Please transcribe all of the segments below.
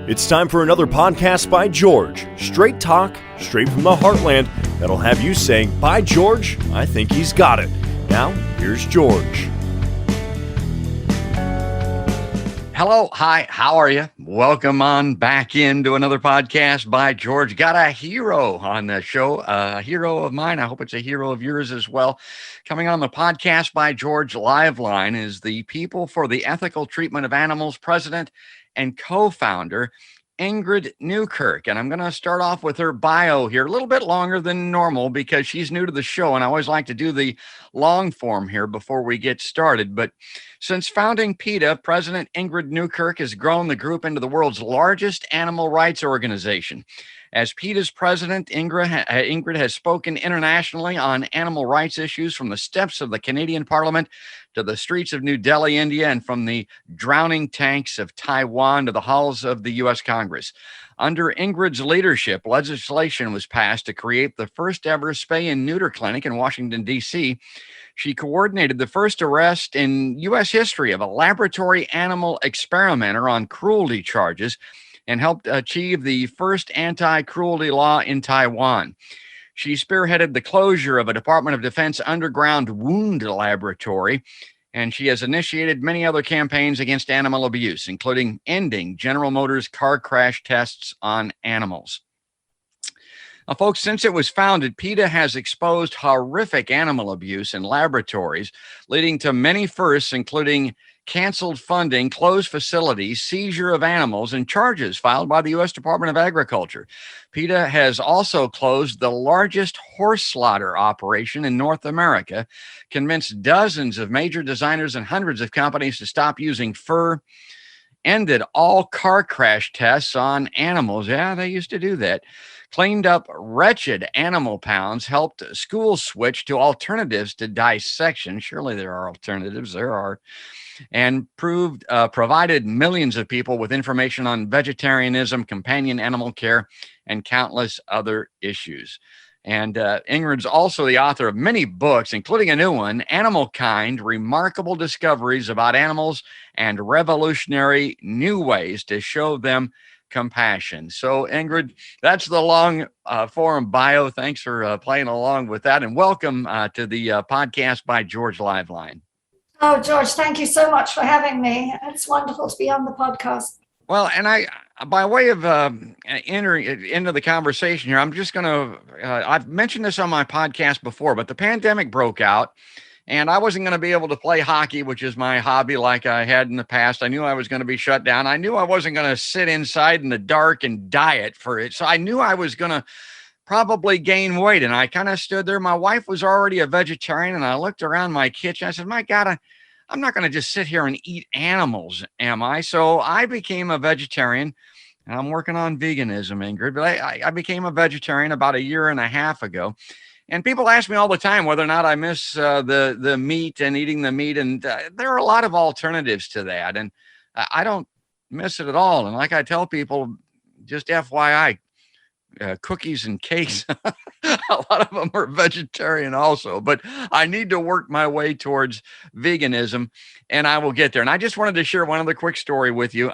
It's time for another podcast by George. Straight talk, straight from the heartland, that'll have you saying, "By George, I think he's got it." Now, here's George. Hello, hi, how are you? Welcome on back into another podcast by George. Got a hero on the show, a hero of mine. I hope it's a hero of yours as well. Coming on the podcast by George live line is the People for the Ethical Treatment of Animals president and co-founder, Ingrid Newkirk. And I'm going to start off with her bio here, a little bit longer than normal because she's new to the show. And I always like to do the long form here before we get started. But since founding PETA, President Ingrid Newkirk has grown the group into the world's largest animal rights organization. As PETA's president, Ingrid has spoken internationally on animal rights issues from the steps of the Canadian Parliament to the streets of New Delhi, India, and from the drowning tanks of Taiwan to the halls of the U.S. Congress. Under Ingrid's leadership, legislation was passed to create the first ever spay and neuter clinic in Washington, D.C. She coordinated the first arrest in U.S. history of a laboratory animal experimenter on cruelty charges and helped achieve the first anti-cruelty law in Taiwan. She spearheaded the closure of a Department of Defense underground wound laboratory, and she has initiated many other campaigns against animal abuse, including ending General Motors car crash tests on animals. Now, folks, since it was founded, PETA has exposed horrific animal abuse in laboratories, leading to many firsts, including canceled funding, closed facilities, seizure of animals, and charges filed by the U.S. Department of Agriculture. PETA has also closed the largest horse slaughter operation in North America, convinced dozens of major designers and hundreds of companies to stop using fur, ended all car crash tests on animals. Yeah, they used to do that. Cleaned up wretched animal pounds, helped schools switch to alternatives to dissection. Surely there are alternatives. There are. And provided millions of people with information on vegetarianism, companion animal care, and countless other issues. And Ingrid's also the author of many books, including a new one, Animal Kind, Remarkable Discoveries About Animals and Revolutionary New Ways to Show Them Compassion. So, Ingrid, that's the long form bio. Thanks for playing along with that. And welcome to the podcast by George Live Line. Oh, George, thank you so much for having me. It's wonderful to be on the podcast. Well, and I, by way of entering into the conversation here, I'm just going to, I've mentioned this on my podcast before, but the pandemic broke out and I wasn't going to be able to play hockey, which is my hobby like I had in the past. I knew I was going to be shut down. I knew I wasn't going to sit inside in the dark and diet for it. So I knew I was going to probably gain weight. And I kind of stood there. My wife was already a vegetarian and I looked around my kitchen. I said, my God, I'm not going to just sit here and eat animals, am I? So I became a vegetarian, and I'm working on veganism, Ingrid, but I became a vegetarian about a year and a half ago. And people ask me all the time whether or not I miss the meat and eating the meat. And there are a lot of alternatives to that. And I don't miss it at all. And like I tell people, just FYI, cookies and cakes, a lot of them are vegetarian also, but I need to work my way towards veganism and I will get there. And I just wanted to share one other quick story with you.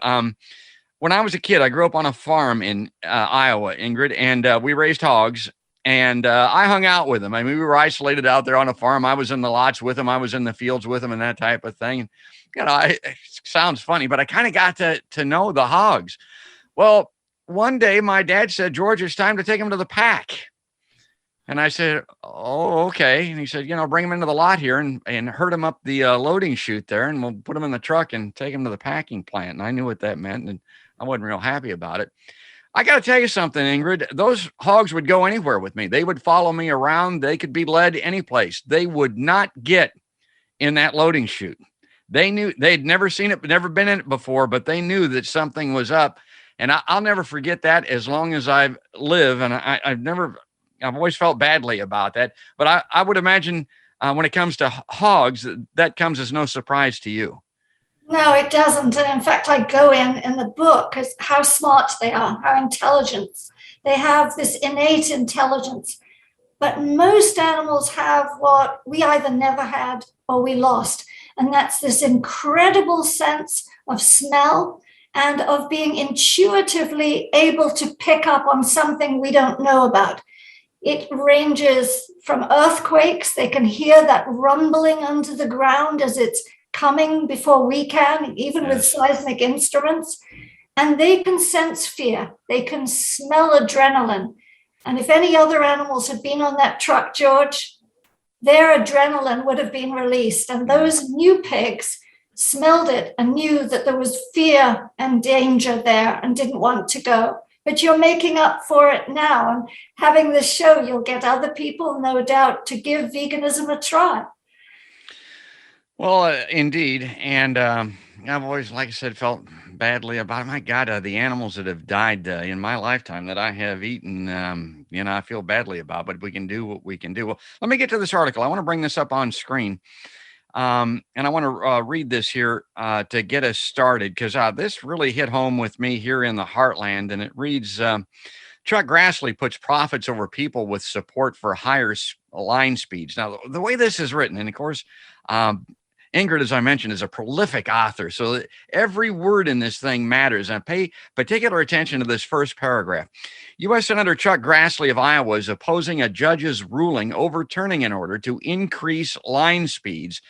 When I was a kid, I grew up on a farm in Iowa, Ingrid, and we raised hogs and I hung out with them. I mean, we were isolated out there on a farm. I was in the lots with them. I was in the fields with them and that type of thing. You know, it sounds funny, but I kind of got to know the hogs. Well, one day my dad said, George, it's time to take him to the pack. And I said, oh, okay. And he said, bring him into the lot here and herd him up the loading chute there. And we'll put him in the truck and take him to the packing plant. And I knew what that meant. And I wasn't real happy about it. I got to tell you something, Ingrid, those hogs would go anywhere with me. They would follow me around. They could be led any place. They would not get in that loading chute. They knew they'd never seen it, never been in it before, but they knew that something was up. And I'll never forget that as long as I live. And I've always felt badly about that. But I would imagine when it comes to hogs, that comes as no surprise to you. No, it doesn't. And in fact, I go in the book as how smart they are, how intelligent. They have this innate intelligence. But most animals have what we either never had or we lost. And that's this incredible sense of smell and of being intuitively able to pick up on something we don't know about. It ranges from earthquakes. They can hear that rumbling under the ground as it's coming before we can, even with seismic instruments. And they can sense fear. They can smell adrenaline. And if any other animals had been on that truck, George, their adrenaline would have been released. And those new pigs smelled it and knew that there was fear and danger there and didn't want to go. But you're making up for it now. And having this show, you'll get other people, no doubt, to give veganism a try. Well, indeed. And I've always, like I said, felt badly about it. My God, the animals that have died in my lifetime that I have eaten, I feel badly about, but we can do what we can do. Well, let me get to this article. I want to bring this up on screen. And I want to read this here to get us started, because this really hit home with me here in the heartland. And it reads, Chuck Grassley puts profits over people with support for higher line speeds. Now, the way this is written, and of course, Ingrid, as I mentioned, is a prolific author. So every word in this thing matters. And pay particular attention to this first paragraph. U.S. Senator Chuck Grassley of Iowa is opposing a judge's ruling overturning an order to increase line speeds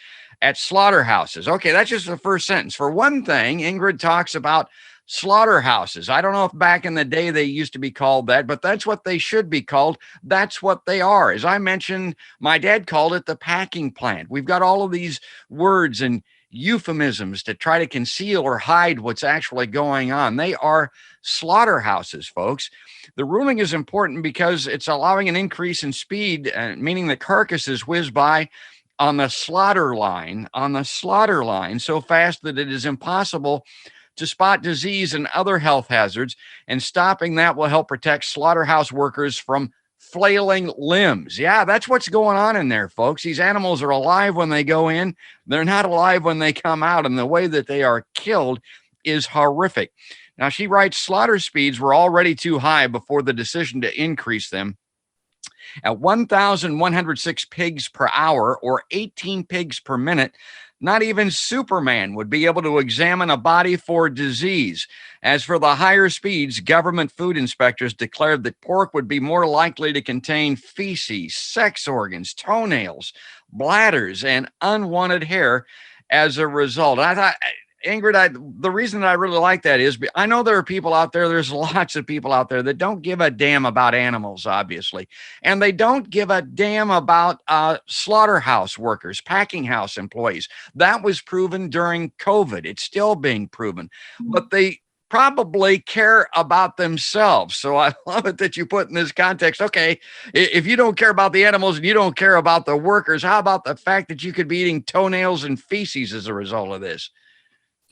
at slaughterhouses. Okay, that's just the first sentence. For one thing, Ingrid talks about slaughterhouses. I don't know if back in the day they used to be called that, but that's what they should be called. That's what they are. As I mentioned, my dad called it the packing plant. We've got all of these words and euphemisms to try to conceal or hide what's actually going on. They are slaughterhouses, folks. The ruling is important because it's allowing an increase in speed, meaning the carcasses whiz by on the slaughter line so fast that it is impossible to spot disease and other health hazards, and stopping that will help protect slaughterhouse workers from flailing limbs. Yeah, that's what's going on in there, folks. These animals are alive when they go in. They're not alive when they come out, and the way that they are killed is horrific. Now, she writes, slaughter speeds were already too high before the decision to increase them. At 1,106 pigs per hour, or 18 pigs per minute, not even Superman would be able to examine a body for disease. As for the higher speeds, government food inspectors declared that pork would be more likely to contain feces, sex organs, toenails, bladders, and unwanted hair as a result. I thought, Ingrid, the reason that I really like that is I know there are people out there, there's lots of people out there that don't give a damn about animals, obviously. And they don't give a damn about slaughterhouse workers, packing house employees. That was proven during COVID. It's still being proven. But they probably care about themselves. So I love it that you put in this context, okay, if you don't care about the animals and you don't care about the workers, how about the fact that you could be eating toenails and feces as a result of this?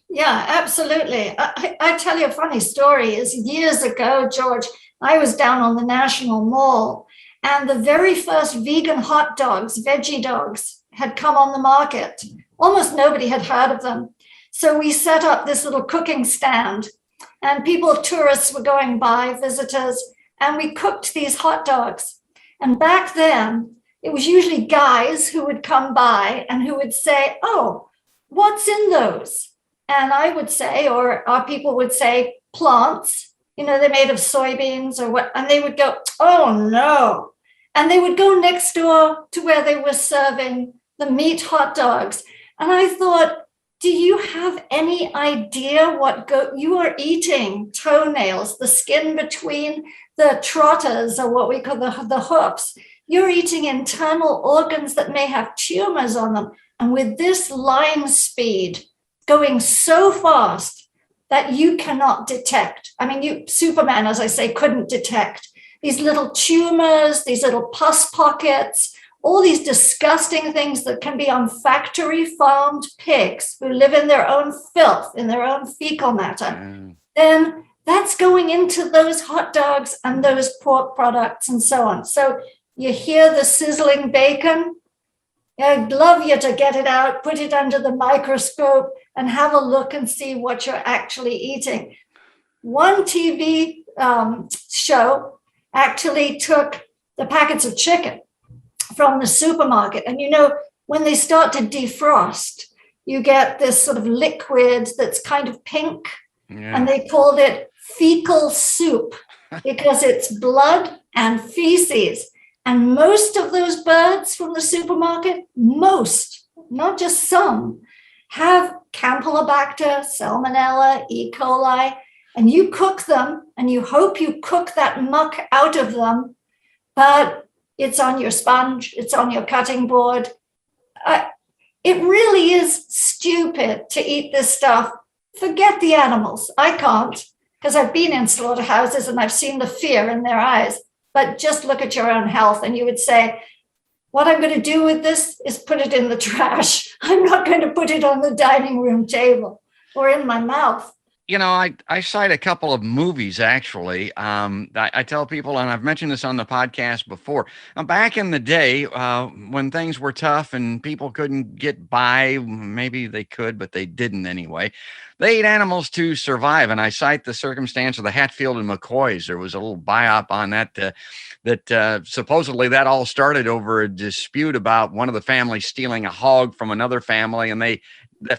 Yeah, absolutely. I tell you a funny story. Is years ago, George, I was down on the National Mall, and the very first vegan hot dogs, veggie dogs, had come on the market. Almost nobody had heard of them. So we set up this little cooking stand, and tourists were going by, visitors, and we cooked these hot dogs. And back then, it was usually guys who would come by and who would say, "Oh, what's in those?" And I would say, or our people would say, plants, they're made of soybeans or what. And they would go, "Oh, no." And they would go next door to where they were serving the meat hot dogs. And I thought, do you have any idea what you are eating? Toenails, the skin between the trotters, or what we call the hoofs. You're eating internal organs that may have tumors on them. And with this line speed, going so fast that you cannot detect. I mean, Superman, as I say, couldn't detect these little tumors, these little pus pockets, all these disgusting things that can be on factory farmed pigs who live in their own filth, in their own fecal matter. Then that's going into those hot dogs and those pork products and so on. So you hear the sizzling bacon. I'd love you to get it out, put it under the microscope, and have a look and see what you're actually eating. One TV show actually took the packets of chicken from the supermarket. And when they start to defrost, you get this sort of liquid that's kind of pink. And they called it fecal soup because it's blood and feces. And most of those birds from the supermarket, most, not just some, have Campylobacter, Salmonella, E. coli, and you cook them and you hope you cook that muck out of them, but it's on your sponge, it's on your cutting board. It really is stupid to eat this stuff. Forget the animals. I can't, because I've been in slaughterhouses and I've seen the fear in their eyes. But just look at your own health and you would say, what I'm going to do with this is put it in the trash. I'm not going to put it on the dining room table or in my mouth. You know, I cite a couple of movies, actually. I tell people, and I've mentioned this on the podcast before, back in the day when things were tough and people couldn't get by, maybe they could, but they didn't anyway. They ate animals to survive. And I cite the circumstance of the Hatfield and McCoys. There was a little biop on that supposedly that all started over a dispute about one of the families stealing a hog from another family, and the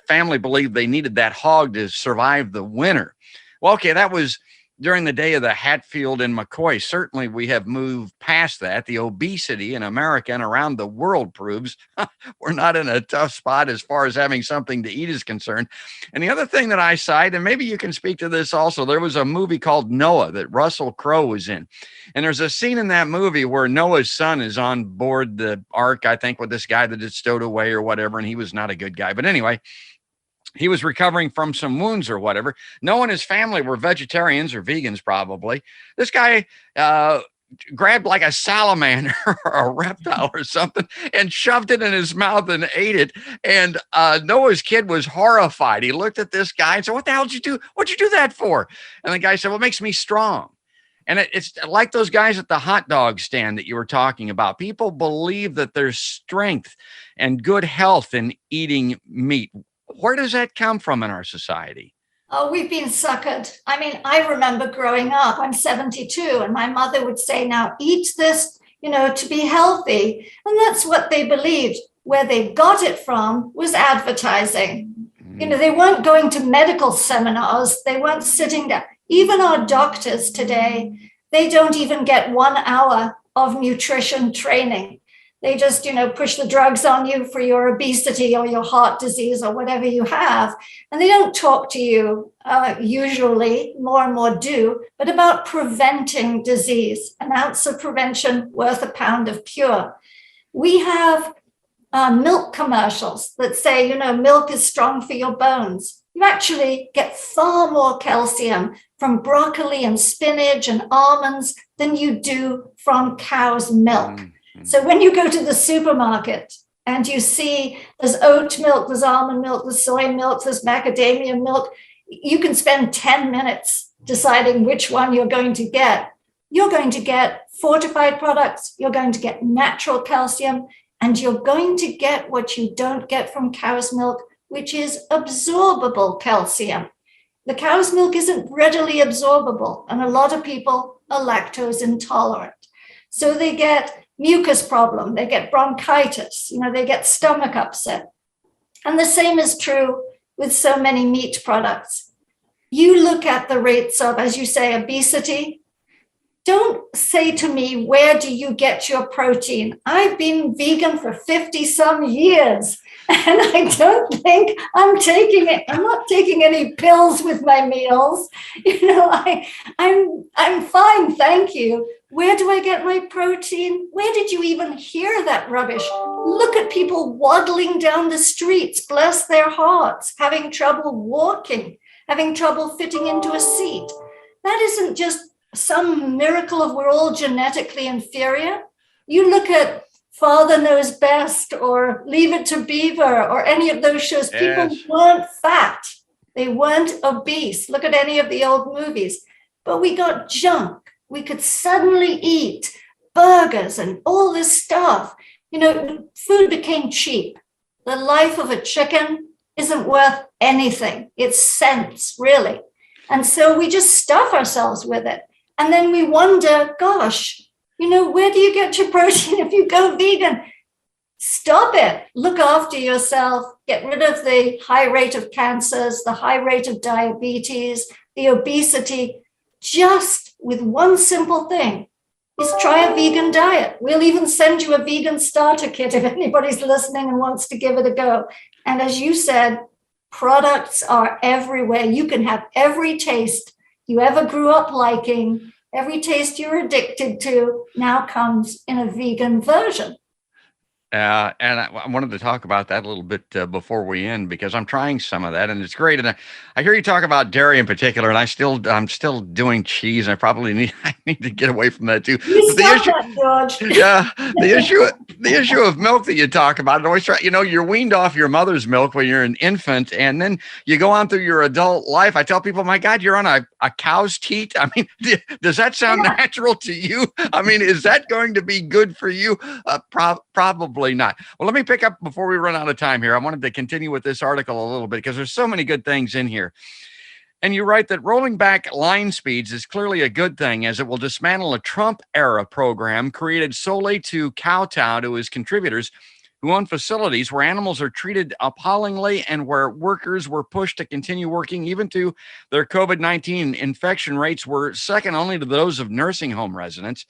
family believed they needed that hog to survive the winter. Well, okay, that was during the day of the Hatfield and McCoy. Certainly we have moved past that. The obesity in America and around the world proves we're not in a tough spot as far as having something to eat is concerned. And the other thing that I cite, and maybe you can speak to this also, there was a movie called Noah that Russell Crowe was in. And there's a scene in that movie where Noah's son is on board the ark, I think, with this guy that had stowed away or whatever, and he was not a good guy. But anyway, he was recovering from some wounds or whatever. Noah and his family were vegetarians or vegans, probably. This guy grabbed like a salamander or a reptile or something and shoved it in his mouth and ate it. And Noah's kid was horrified. He looked at this guy and said, "What the hell did you do? What'd you do that for?" And the guy said, "Well, it makes me strong." And it's like those guys at the hot dog stand that you were talking about. People believe that there's strength and good health in eating meat. Where does that come from in our society? Oh, we've been suckered. I mean, I remember growing up, I'm 72, and my mother would say, now eat this, to be healthy. And that's what they believed. Where they got it from was advertising. They weren't going to medical seminars. They weren't sitting there. Even our doctors today, they don't even get 1 hour of nutrition training. They just, push the drugs on you for your obesity or your heart disease or whatever you have. And they don't talk to you, usually, more and more do, but about preventing disease. An ounce of prevention worth a pound of cure. We have milk commercials that say, milk is strong for your bones. You actually get far more calcium from broccoli and spinach and almonds than you do from cow's milk. So when you go to the supermarket and you see there's oat milk, there's almond milk, there's soy milk, there's macadamia milk, you can spend 10 minutes deciding which one you're going to get. You're going to get fortified products, you're going to get natural calcium, and you're going to get what you don't get from cow's milk, which is absorbable calcium. The cow's milk isn't readily absorbable, and a lot of people are lactose intolerant. So they get mucus problem, they get bronchitis, they get stomach upset. And the same is true with so many meat products. You look at the rates of, as you say, obesity. Don't say to me, where do you get your protein? I've been vegan for 50 some years, and I don't think I'm taking it. I'm not taking any pills with my meals. I'm fine, thank you. Where do I get my protein? Where did you even hear that rubbish? Look at people waddling down the streets, bless their hearts, having trouble walking, having trouble fitting into a seat. That isn't just some miracle of we're all genetically inferior. You look at Father Knows Best or Leave It to Beaver or any of those shows, people weren't fat. They weren't obese. Look at any of the old movies. But we got junk. We could suddenly eat burgers and all this stuff. Food became cheap. The life of a chicken isn't worth anything. It's cents, really. And so we just stuff ourselves with it. And then we wonder, gosh, where do you get your protein if you go vegan? Stop it. Look after yourself. Get rid of the high rate of cancers, the high rate of diabetes, the obesity, just with one simple thing. Is try a vegan diet. We'll even send you a vegan starter kit if anybody's listening and wants to give it a go. And as you said, products are everywhere. You can have every taste you ever grew up liking, every taste you're addicted to now comes in a vegan version. And I wanted to talk about that a little bit before we end, because I'm trying some of that and it's great. And I hear you talk about dairy in particular, and I'm still doing cheese, and I need to get away from that too. You But stop that, George. yeah, the issue of milk that you talk about, I always try, you're weaned off your mother's milk when you're an infant, and then you go on through your adult life. I tell people, my God, you're on a cow's teat. I mean, does that sound natural to you? I mean, is that going to be good for you? Probably not. Well, let me pick up before we run out of time here. I wanted to continue with this article a little bit because there's so many good things in here. And you write that rolling back line speeds is clearly a good thing, as it will dismantle a Trump-era program created solely to kowtow to his contributors who own facilities where animals are treated appallingly and where workers were pushed to continue working even to their COVID-19 infection rates were second only to those of nursing home residents.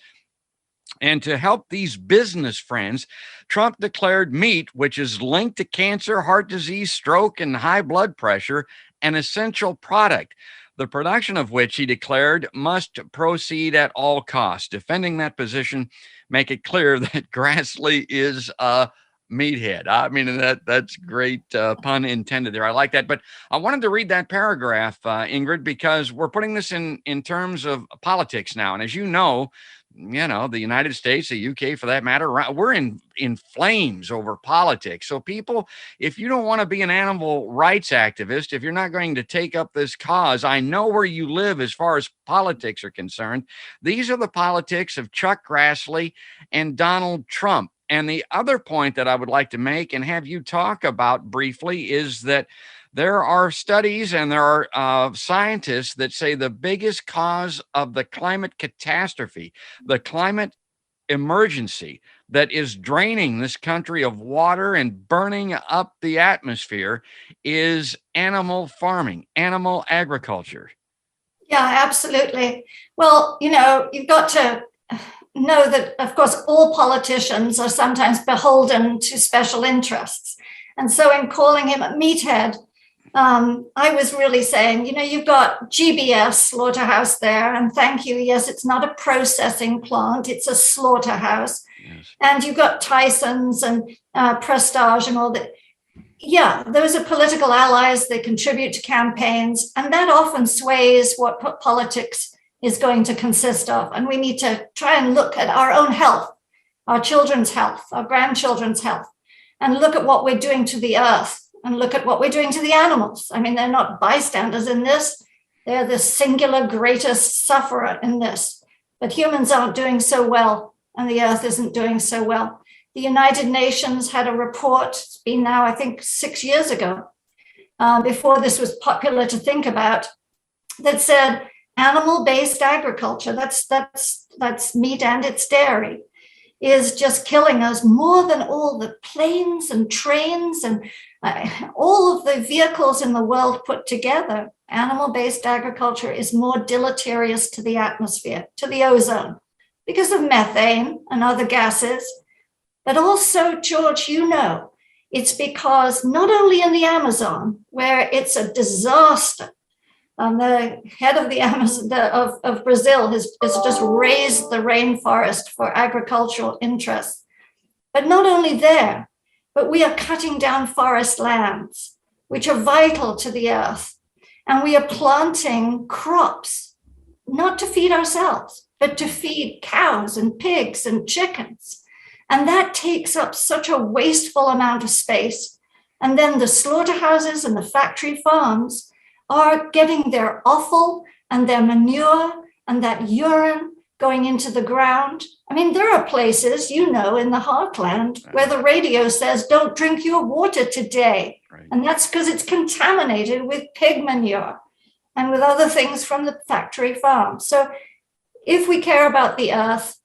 And to help these business friends, Trump declared meat, which is linked to cancer, heart disease, stroke, and high blood pressure, an essential product, the production of which he declared must proceed at all costs. Defending that position, make it clear that Grassley is a meathead. I mean, that's great, pun intended there. I like that. But I wanted to read that paragraph, Ingrid, because we're putting this in terms of politics now. And as you know, the United States, the UK for that matter, we're in flames over politics. So people, if you don't want to be an animal rights activist, if you're not going to take up this cause, I know where you live as far as politics are concerned. These are the politics of Chuck Grassley and Donald Trump. And the other point that I would like to make and have you talk about briefly is that there are studies and there are scientists that say the biggest cause of the climate catastrophe, the climate emergency that is draining this country of water and burning up the atmosphere is animal farming, animal agriculture. Yeah, absolutely. Well, you've got to know that, of course, all politicians are sometimes beholden to special interests. And so in calling him a meathead, I was really saying, you've got GBS, Slaughterhouse there, and thank you. Yes, it's not a processing plant, it's a slaughterhouse. Yes. And you've got Tyson's and Prestige and all that. Yeah, those are political allies. They contribute to campaigns, and that often sways what politics is going to consist of. And we need to try and look at our own health, our children's health, our grandchildren's health, and look at what we're doing to the earth. And look at what we're doing to the animals. I mean, they're not bystanders in this. They're the singular greatest sufferer in this. But humans aren't doing so well, and the earth isn't doing so well. The United Nations had a report, it's been now, I think, 6 years ago, before this was popular to think about, that said animal-based agriculture, that's meat and it's dairy, is just killing us more than all the planes and trains and all of the vehicles in the world put together. Animal-based agriculture is more deleterious to the atmosphere, to the ozone, because of methane and other gases. But also, George, it's because not only in the Amazon, where it's a disaster, the head of the Amazon of Brazil has just raised the rainforest for agricultural interests. But not only there, but we are cutting down forest lands, which are vital to the earth. And we are planting crops, not to feed ourselves, but to feed cows and pigs and chickens. And that takes up such a wasteful amount of space. And then the slaughterhouses and the factory farms are getting their offal and their manure and that urine going into the ground. I mean, there are places, in the heartland where the radio says, don't drink your water today. Right. And that's because it's contaminated with pig manure and with other things from the factory farm. So if we care about the earth,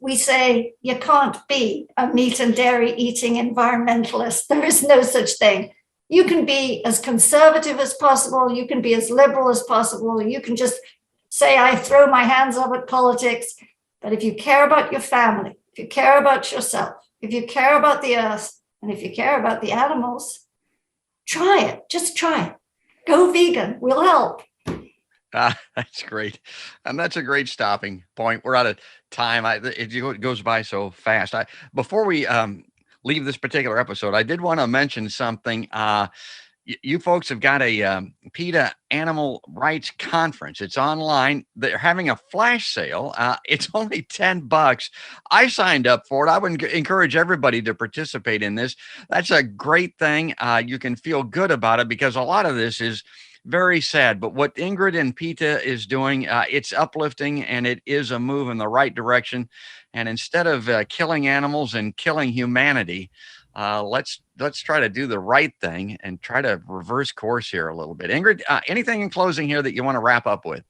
we say you can't be a meat and dairy eating environmentalist. There is no such thing. You can be as conservative as possible. You can be as liberal as possible. You can just say, I throw my hands up at politics. But if you care about your family, if you care about yourself, if you care about the earth, and if you care about the animals, try it. Just try it. Go vegan. We'll help. That's great. And that's a great stopping point. We're out of time. It goes by so fast. Before we leave this particular episode, I did want to mention something. You folks have got a PETA Animal Rights Conference. It's online. They're having a flash sale. It's only $10. I signed up for it. I would encourage everybody to participate in this. That's a great thing. You can feel good about it because a lot of this is very sad. But what Ingrid and PETA is doing, it's uplifting and it is a move in the right direction. And instead of killing animals and killing humanity, let's try to do the right thing and try to reverse course here a little bit. Ingrid, anything in closing here that you want to wrap up with?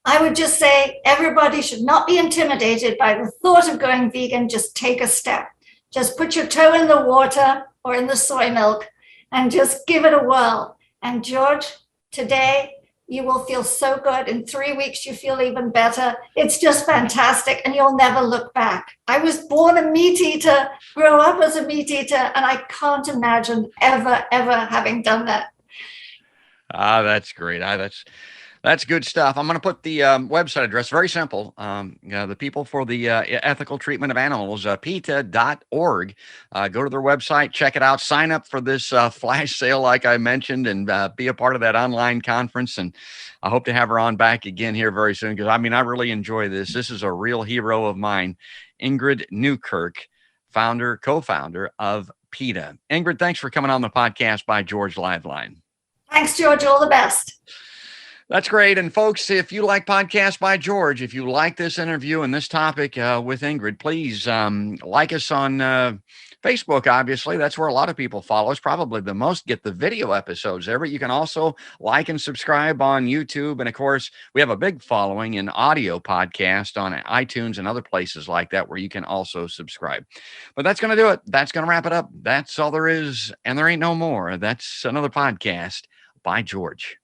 I would just say everybody should not be intimidated by the thought of going vegan. Just take a step. Just put your toe in the water or in the soy milk and just give it a whirl. And George, today, you will feel so good. In 3 weeks, you feel even better. It's just fantastic, and you'll never look back. I was born a meat eater, grew up as a meat eater, and I can't imagine ever having done that. That's great. That's good stuff. I'm going to put the website address, very simple. The People for the Ethical Treatment of Animals, PETA.org. Go to their website, check it out, sign up for this flash sale, like I mentioned, and be a part of that online conference. And I hope to have her on back again here very soon because, I really enjoy this. This is a real hero of mine, Ingrid Newkirk, co-founder of PETA. Ingrid, thanks for coming on the podcast by George Liveline. Thanks, George. All the best. That's great. And folks, if you like Podcast by George, if you like this interview and this topic with Ingrid, please like us on Facebook, obviously. That's where a lot of people follow us, probably the most get the video episodes there. But you can also like and subscribe on YouTube. And of course, we have a big following in audio podcast on iTunes and other places like that where you can also subscribe. But that's going to do it. That's going to wrap it up. That's all there is. And there ain't no more. That's another podcast by George.